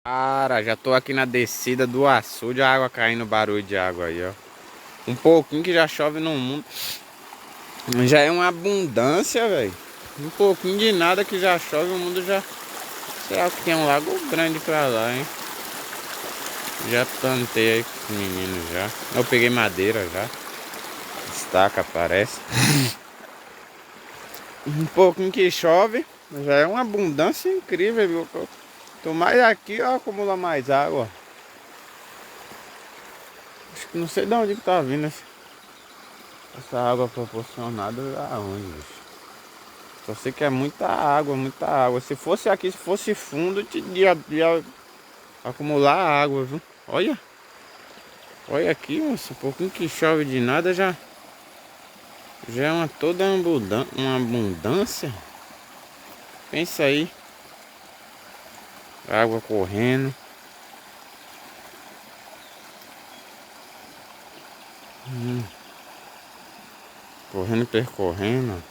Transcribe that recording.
Cara, já tô aqui na descida do açude, a água caindo, barulho de água aí, ó. Um pouquinho que já chove no mundo. Já é uma abundância, velho. Um pouquinho de nada que já chove, o mundo já... Será que tem um lago grande pra lá, hein? Já plantei aí com os meninos já. Eu peguei madeira já. Estaca, parece. Um pouquinho que chove, já é uma abundância incrível, viu? Tô mais aqui, ó, acumula mais água. Acho que não sei de onde que tá vindo essa água proporcionada aonde, bicho. Só sei que é muita água, muita água. Se fosse aqui, se fosse fundo, ia acumular água, viu? Olha. Olha aqui, moço. Um pouquinho que chove de nada já é uma abundância. Pensa aí. Água correndo. Correndo e percorrendo.